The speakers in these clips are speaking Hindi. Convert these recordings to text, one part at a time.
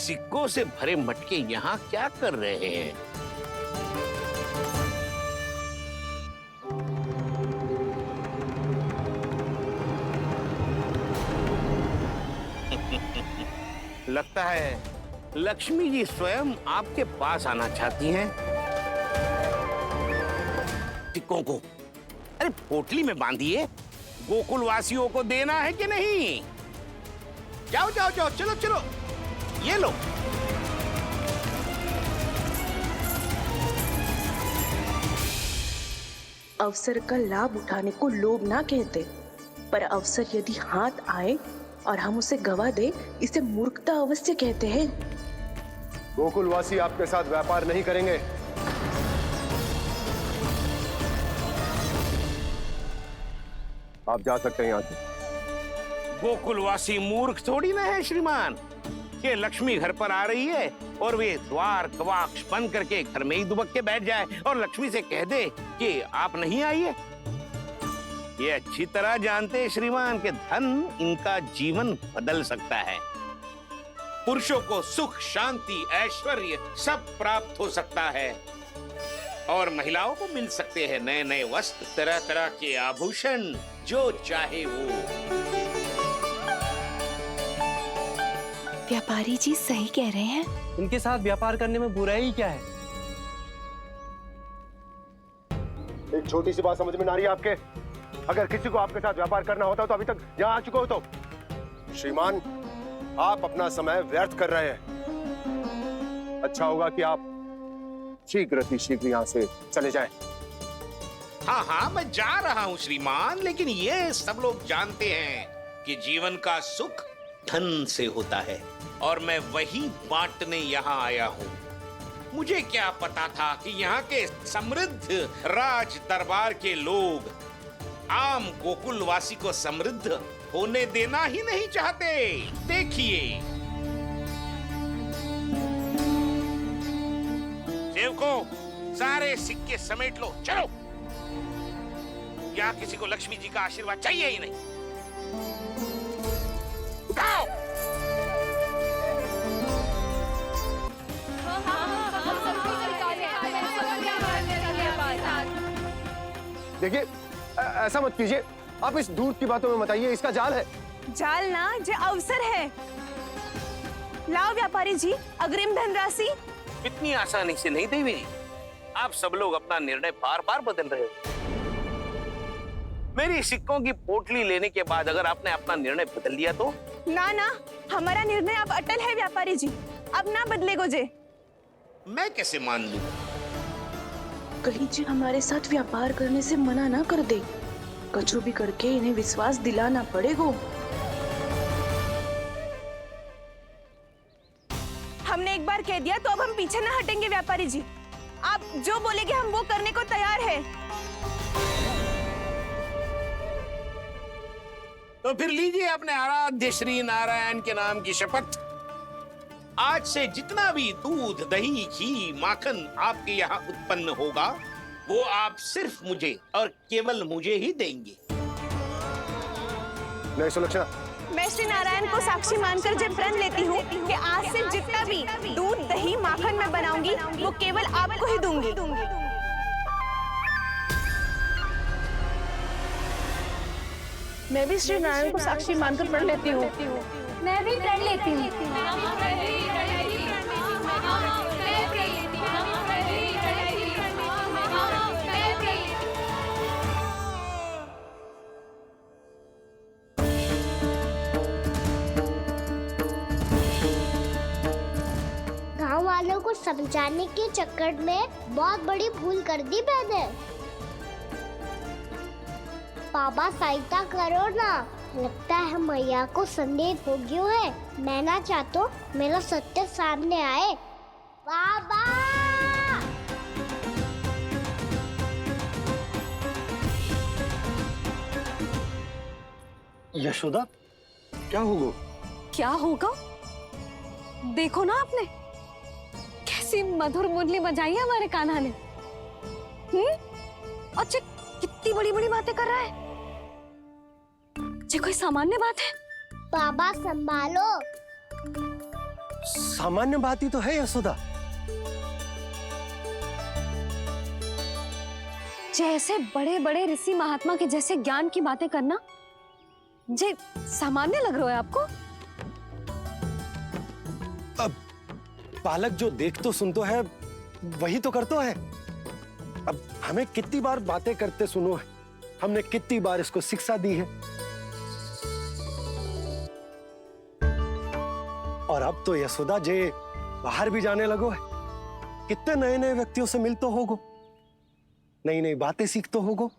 सिक्कों से भरे मटके यहाँ क्या कर रहे हैं? लगता है लक्ष्मी जी स्वयं आपके पास आना चाहती हैं। सिक्कों को अरे पोटली में बांधिए, गोकुल वासियों को देना है कि नहीं? जाओ जाओ जाओ, चलो चलो, ये लो। अवसर का लाभ उठाने को लोभ ना कहते, पर अवसर यदि हाथ आए और हम उसे गवा दे, इसे मूर्खता अवश्य कहते हैं। गोकुलवासी आपके साथ व्यापार नहीं करेंगे। आप जा सकते हैं यहाँ से। गोकुलवासी मूर्ख थोड़ी ना है श्रीमान। ये लक्ष्मी घर पर आ रही है और वे द्वार कवाक्ष बंद करके घर में ही दुबक के बैठ जाए और लक्ष्मी से कह दे कि आप नहीं आइए। ये अच्छी तरह जानते हैं श्रीमान कि धन इनका जीवन बदल सकता है। पुरुषों को सुख, शांति, ऐश्वर्य सब प्राप्त हो सकता है और महिलाओं को मिल सकते हैं नए नए वस्त्र, तरह तरह के आभूषण, जो चाहे वो। व्यापारी जी सही कह रहे हैं। इनके साथ व्यापार करने में बुराई क्या है? एक छोटी सी बात समझ में ना रही है आपके? अगर किसी को आपके साथ व्यापार करना होता तो अभी तक यहाँ आ चुके हो। तो श्रीमान, आप अपना समय व्यर्थ कर रहे हैं। अच्छा होगा कि आप शीघ्र यहाँ से चले जाएं। हाँ हाँ, मैं जा रहा हूँ श्रीमान, लेकिन ये सब लोग जानते हैं कि जीवन का सुख धन से होता है और मैं वही बांटने यहाँ आया हूँ। मुझे क्या पता था कि यहाँ के समृद्ध राज दरबार के लोग आम गोकुलवासी को समृद्ध होने देना ही नहीं चाहते। देखिए, सेवकों, सारे सिक्के समेट लो, चलो। यहाँ किसी को लक्ष्मी जी का आशीर्वाद चाहिए ही नहीं। उठाओ। देखिए, ऐसा मत कीजिए। आप इस दूध की बातों में मत आइए, इसका जाल है। जाल ना, जे अवसर है। लाओ व्यापारी जी अग्रिम धनराशि। इतनी आसानी से नहीं देवी जी। आप सब लोग अपना निर्णय बार बार बदल रहे हो। मेरी सिक्कों की पोटली लेने के बाद अगर आपने अपना निर्णय बदल लिया तो? ना ना, हमारा निर्णय अब अटल है व्यापारी जी, अब ना बदलेगो जे। मैं कैसे मान लूं? कहीं जी हमारे साथ व्यापार करने से मना ना कर दे। कछु भी करके इन्हें विश्वास दिलाना पड़ेगा। हमने एक बार कह दिया तो अब हम पीछे ना हटेंगे व्यापारी जी। आप जो बोलेंगे हम वो करने को तैयार है। तो फिर लीजिए अपने आराध्य श्री नारायण के नाम की शपथ। आज से जितना भी दूध, दही, घी, माखन आपके यहाँ उत्पन्न होगा, वो आप सिर्फ मुझे और केवल मुझे ही देंगे। नहीं सुलक्षणा, मैं श्री नारायण को साक्षी मानकर जब प्रण लेती हूँ कि आज से जितना भी दूध, दही, माखन मैं बनाऊंगी वो केवल आपको ही दूंगी। मैं भी श्री नारायण को साक्षी मानकर प्रण लेती हूँ। मैं भी प्रण लेती हूँ। गांव वालों को समझाने के चक्कर में बहुत बड़ी भूल कर दी मैंने। बाबा सहायता करो ना, लगता है मैया को संदेह हो गया है। मैं ना चाहता मेरा सत्य सामने आए। बाबा! यशोदा, क्या होगा? क्या होगा? देखो ना आपने कैसी मधुर मुरली बजाई है हमारे कान्हा ने। अच्छा, कितनी बड़ी बड़ी बातें कर रहा है। ये कोई सामान्य बात है? बाबा संभालो। सामान्य बात ही तो है यशोदा। जैसे बड़े बड़े ऋषि महात्मा के जैसे ज्ञान की बातें करना जे सामान्य लग रहा है आपको? अब बालक जो देख तो सुन तो है वही तो करतो है। अब हमें कितनी बार बातें करते सुनो है, हमने कितनी बार इसको शिक्षा दी है। और अब तो यशोदा जे बाहर भी जाने लगो है, कितने नए नए व्यक्तियों से मिल तो होगो, नई नई बातें सीख तो होगो,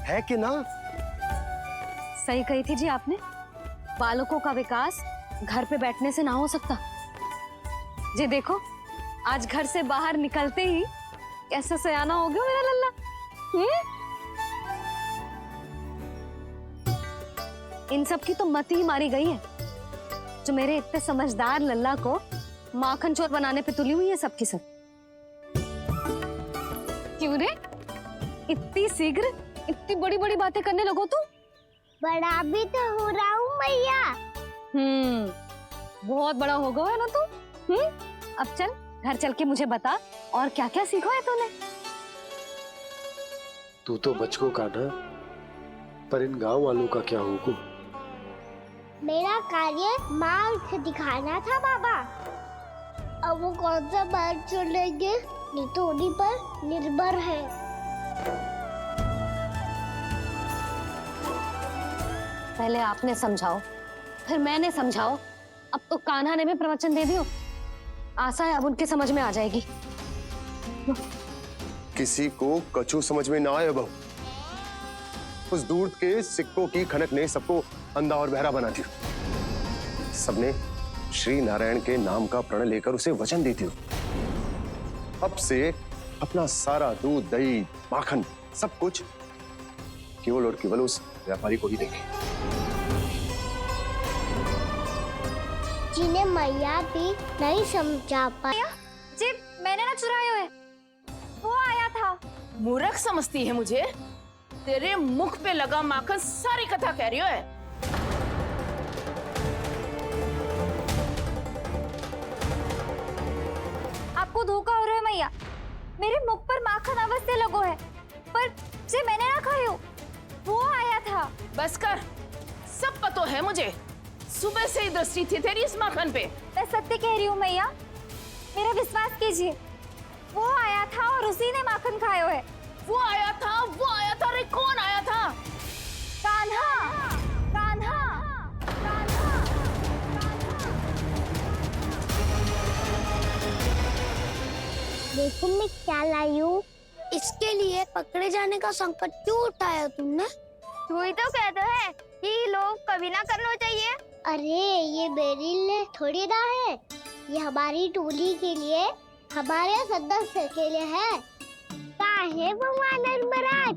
है कि ना? सही कही थी जी आपने। बालकों का विकास घर पे बैठने से ना हो सकता। जी देखो, आज घर से बाहर निकलते ही कैसे सयाना हो गया मेरा लल्ला। इन सब की तो मत ही मारी गई है, जो मेरे इतने समझदार लल्ला को माखन चोर बनाने पे तुली हुई है सबकी सब। क्यों रे, इतनी शीघ्र इतनी बड़ी बड़ी बातें करने लगो तू? बड़ा भी तो हो रहा हूँ मैया। बहुत बड़ा हो गया है ना तू। अब चल घर चल के मुझे बता और क्या क्या सीखा है तूने? तू तो बचको का ना, पर इन गांव वालों का क्या होगा? मेरा कार्य मार्ग दिखाना था बाबा। अब वो कौन सा मार्ग चुनेंगे ये तो उन्हीं पर निर्भर है। पहले आपने समझाओ, फिर मैंने समझाओ, अब तो कान्हा ने भी प्रवचन दे दियो। आशा है अब उनके समझ में आ जाएगी। किसी को कछु समझ में ना आए बहू। उस दूर के सिक्कों की खनक ने सबको अंधा और बहरा बना दिया। सबने श्री नारायण के नाम का प्रण लेकर उसे वचन दी थी। अब से अपना सारा दूध, दही, माखन सब कुछ केवल और केवल उस व्यापारी को ही देंगे। जिन्हें मैया भी नहीं समझा पाया। जी मैंने ना चुराया है, वो आया था। मूर्ख समझती है मुझे? तेरे मुख पे लगा माखन सारी कथा कह रही है। आपको धोखा हो रहा है मैया। मेरे मुख पर माखन अवश्य लगो है, पर जे मैंने ना खायो, वो आया था। बस कर, सब पता है मुझे। सुबह से ही दृष्टि थी तेरी इस माखन पे। मैं सत्य कह रही हूँ मैया, मेरा विश्वास कीजिए। वो आया था और उसी ने माखन खायो है। वो आया था, वो आया था। अरे कौन आया था? कान्हा, कान्हा, कान्हा। देखो मैं क्या लाई हूँ। इसके लिए पकड़े जाने का संकट क्यों उठाया तुमने? तू ही तो कहता है कि लोग कभी ना करना चाहिए। अरे ये मेरे लिए थोड़ी ना है, ये हमारी टोली के लिए, हमारे सदस्य के लिए है। काहे भगवान महाराज?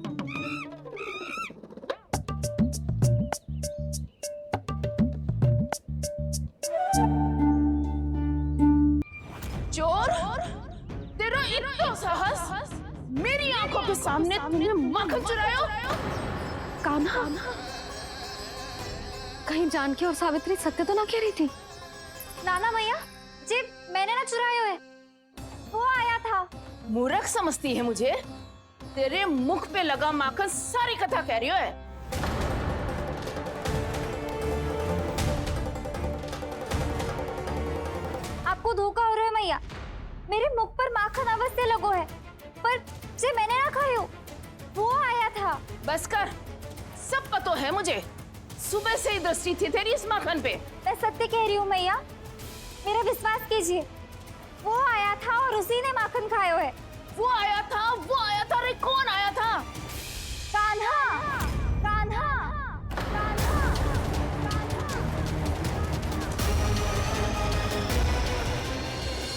चोर, तेरा इतना साहस! मेरी आंखों के सामने तुमने माखन चुराया। कान्हा, कहीं जानकी और सावित्री सत्य तो ना कह रही थी? नाना मैया, जी मैंने ना चुराया है, वो आया था। मूर्ख समझती है मुझे? तेरे मुख पे लगा माखन सारी कथा कह रही है। आपको धोखा हो रहा है मैया। मेरे मुख पर माखन अवश्य लगो है, पर जे मैंने ना खायो, वो आया था। बस कर, सब पता है मुझे। सुबह से ही दृष्टि थी तेरी इस माखन पे। मैं सत्य कह रही हूँ मैया, मेरा विश्वास कीजिए। वो आया था और उसी ने माखन खायो है। वो आया था, वो आया था। अरे कौन आया था? कान्हा, कान्हा, कान्हा।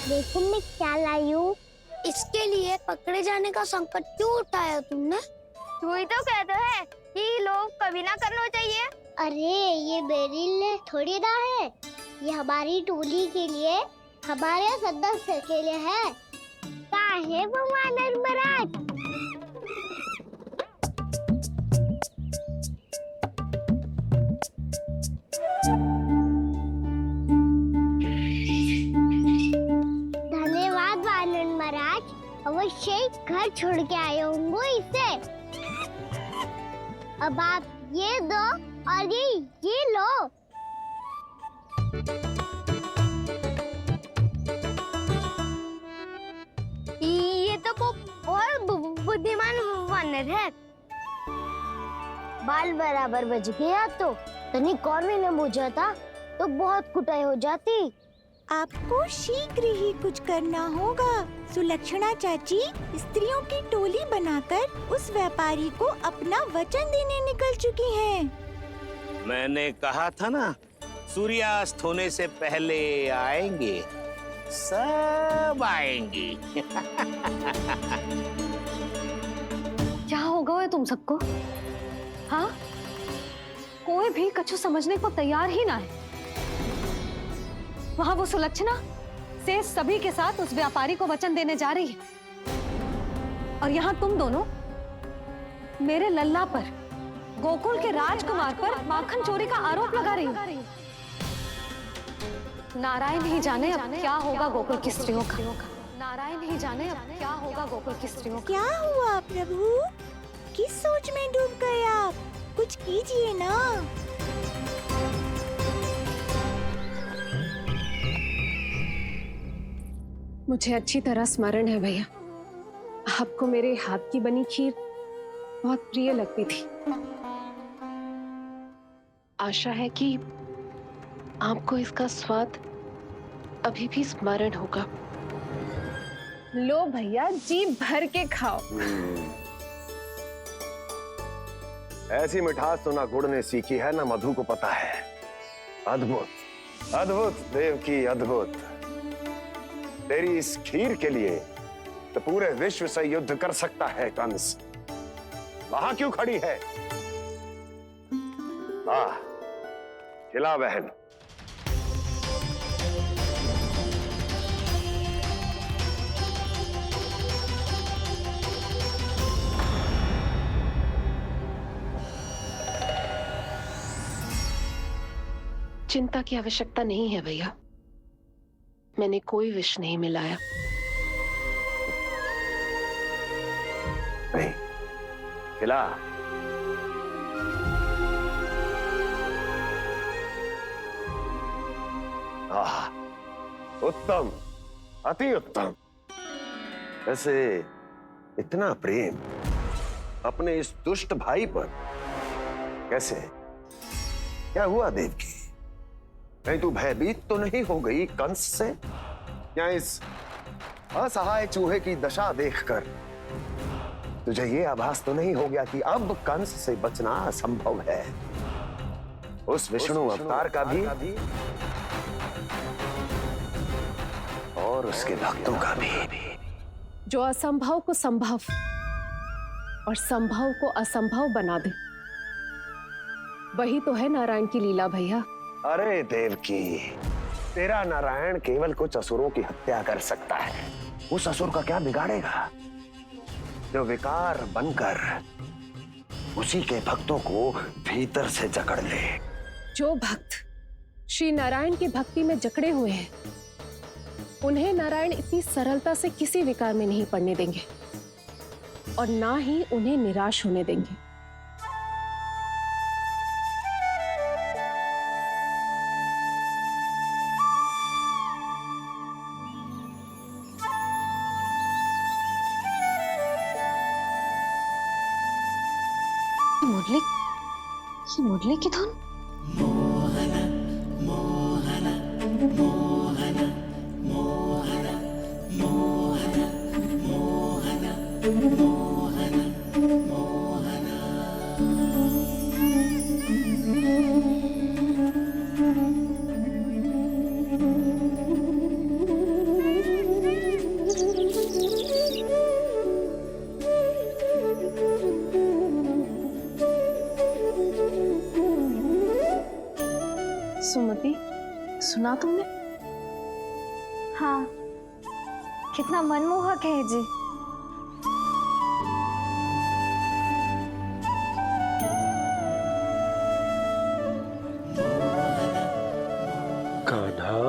देखो मैं क्या लाई हूँ। इसके लिए पकड़े जाने का संकट क्यों उठाया तुमने? तू ही तो कहता है कि लोग कभी ना करना चाहिए। अरे ये मेरे लिए थोड़ी ना है, ये हमारी टोली के लिए, हमारे सदस्य के लिए है। काहे भगवान महाराज? अवश्य ही घर छोड़ के आए होंगे इसे। अब आप ये दो और ये लो। ये तो बहुत बुद्धिमान वानर है। बाल बराबर बज गया तो तनिक और मैंने बुझा था तो बहुत कुटाई हो जाती। आपको शीघ्र ही कुछ करना होगा। सुलक्षणा चाची स्त्रियों की टोली बनाकर उस व्यापारी को अपना वचन देने निकल चुकी हैं। मैंने कहा था ना, सूर्यास्त होने से पहले आएंगे, सब आएंगे। क्या होगा वो तुम सबको? हाँ, कोई भी कछु समझने को तैयार ही ना है। वहां वो सुलक्षणा से सभी के साथ उस व्यापारी को वचन देने जा रही है, और यहाँ तुम दोनों मेरे लल्ला पर, गोकुल के राजकुमार पर माखन चोरी का आरोप लगा रही हो। नारायण ही जाने अब क्या होगा गोकुल की स्त्रियों का। नारायण ही जाने अब क्या होगा गोकुल की स्त्रियों का। क्या हुआ प्रभु? किस सोच में डूब गए आप? कुछ कीजिए ना। मुझे अच्छी तरह स्मरण है भैया, आपको मेरे हाथ की बनी खीर बहुत प्रिय लगती थी। आशा है कि आपको इसका स्वाद अभी भी स्मरण होगा। लो भैया, जी भर के खाओ। ऐसी मिठास तो ना गुड़ ने सीखी है ना मधु को पता है। अद्भुत, अद्भुत देवकी, अद्भुत। तेरी इस खीर के लिए तो पूरे विश्व से युद्ध कर सकता है कंस। वहां क्यों खड़ी है? खिला बहन। चिंता की आवश्यकता नहीं है भैया, मैंने कोई विष नहीं मिलाया। नहीं, खिला। उत्तम, अति उत्तम। वैसे इतना प्रेम अपने इस दुष्ट भाई पर कैसे? क्या हुआ देवकी? कहीं तू भयभीत तो नहीं हो गई कंस से? या इस असहाय चूहे की दशा देखकर तुझे ये आभास तो नहीं हो गया कि अब कंस से बचना असंभव है? उस विष्णु अवतार का भी और उसके भक्तों का भी। जो असंभव को संभव और संभव को असंभव बना दे, वही तो है नारायण की लीला भैया। अरे देवकी, तेरा नारायण केवल कुछ असुरों की हत्या कर सकता है। उस असुर का क्या बिगाड़ेगा जो विकार बनकर उसी के भक्तों को भीतर से जकड़ ले। जो भक्त श्री नारायण की भक्ति में जकड़े हुए हैं, उन्हें नारायण इतनी सरलता से किसी विकार में नहीं पड़ने देंगे और ना ही उन्हें निराश होने देंगे। मुरली की धुन। सुमति, सुना तुमने? हाँ, कितना मनमोहक है जी। कान्हा,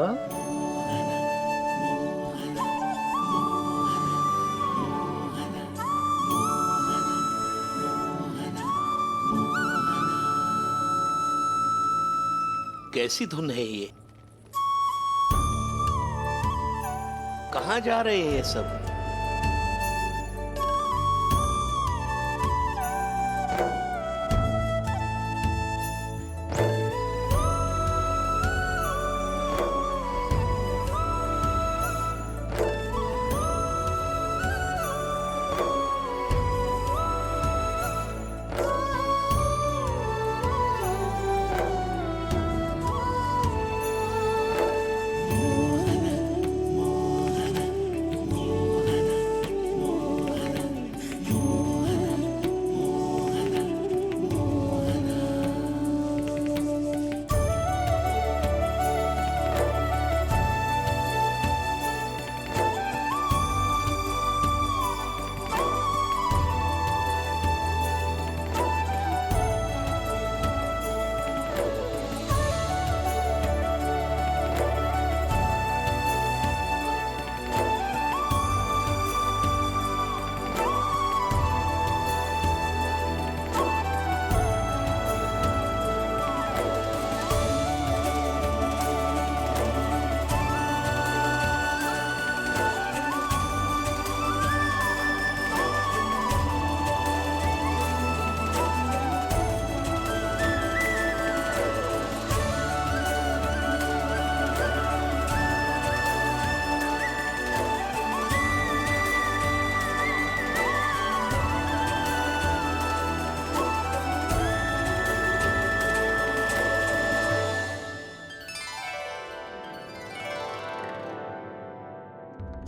कैसी धुन है ये? कहाँ जा रहे हैं ये सब?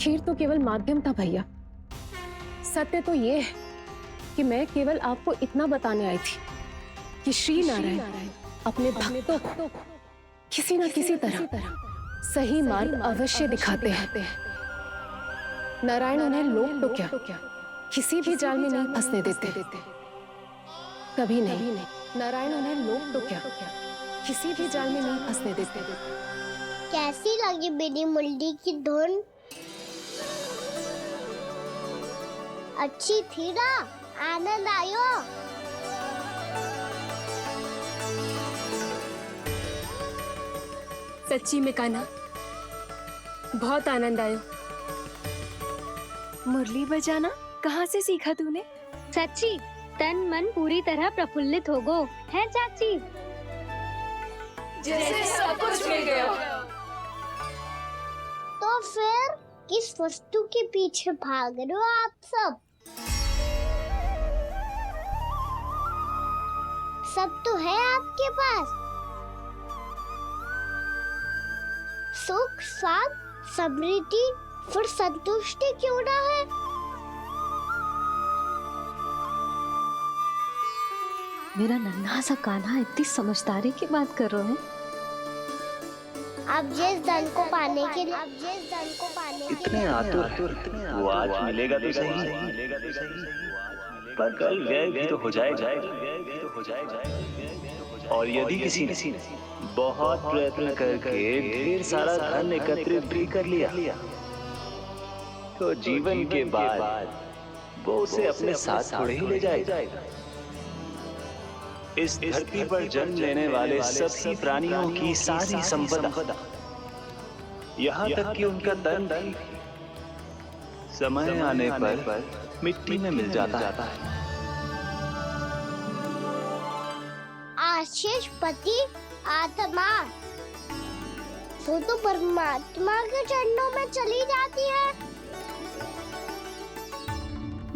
खीर तो केवल माध्यम था भैया। सत्य तो ये है कि मैं केवल आपको इतना बताने आई थी कि श्री नारायण अपने भक्तों को किसी न किसी तरह सही मार्ग अवश्य दिखाते हैं। नारायण उन्हें लोग तो क्या किसी भी जाल में नहीं फंसने देते, कभी नहीं। नारायण उन्हें लोग तो क्या किसी भी जाल में नहीं फंसने देते। कैसी लगी मेरी मुंडी की धुन? अच्छी थी ना? आनंद आयो? सच्ची में कान्हा, बहुत आनंद आया। मुरली बजाना कहाँ से सीखा तूने? सच्ची तन मन पूरी तरह प्रफुल्लित हो गो है चाची। जैसे सब कुछ मिल गया। तो फिर किस वस्तु के पीछे भाग रहे हो आप सब? सब तो है आपके पास। सुख, स्वाद, समृद्धि, फिर संतुष्टि क्यों ना है? मेरा नन्हा सा कान्हा इतनी समझदारी की बात कर रहे हैं। अब जिस धन को पाने के लिए इतने आतुर वो आज मिलेगा तो सही, पर कल व्यय भी तो हो जाएगा। और यदि किसी ने बहुत प्रयत्न करके ढेर सारा धन एकत्रित भी कर लिया, तो जीवन के बाद वो उसे अपने साथ थोड़े ही ले जाएगा। इस धरती पर जन्म लेने वाले सभी प्राणियों की सारी संपदा, यहाँ तक कि उनका तन भी समय आने पर मिट्टी में मिल जाता है। आशीष पति आत्मा वो तो परमात्मा के चरणों में चली जाती है।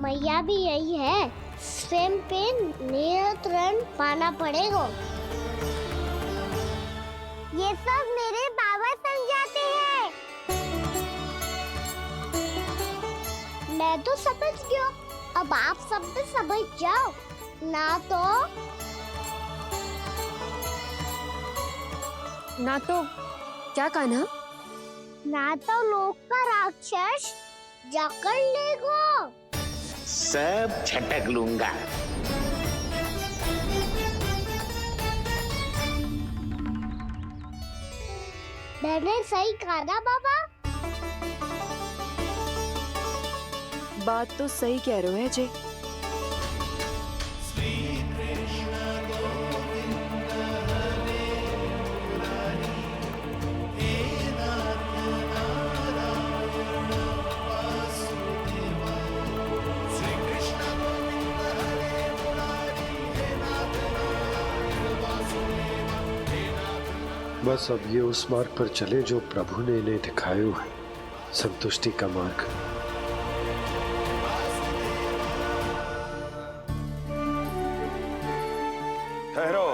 मैया भी यही है, स्वयं पे नियंत्रण पाना पड़ेगा। ये सब मेरे बाबा समझाते हैं। मैं तो समझ गया, अब आप सब भी समझ जाओ ना तो क्या कान्हा? ना तो लोक का राक्षस जकड़ लेगा। सब झटक लूंगा। मैंने सही कहा ना बाबा? बात तो सही कह रहे हो अजय। बस अब ये उस मार्ग पर चले जो प्रभु ने इन्हें दिखाया है, संतुष्टि का मार्ग। ठहरो।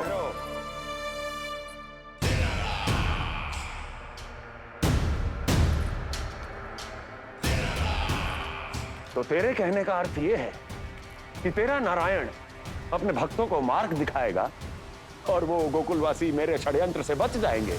तो तेरे कहने का अर्थ यह है कि तेरा नारायण अपने भक्तों को मार्ग दिखाएगा और वो गोकुलवासी मेरे षड्यंत्र से बच जाएंगे।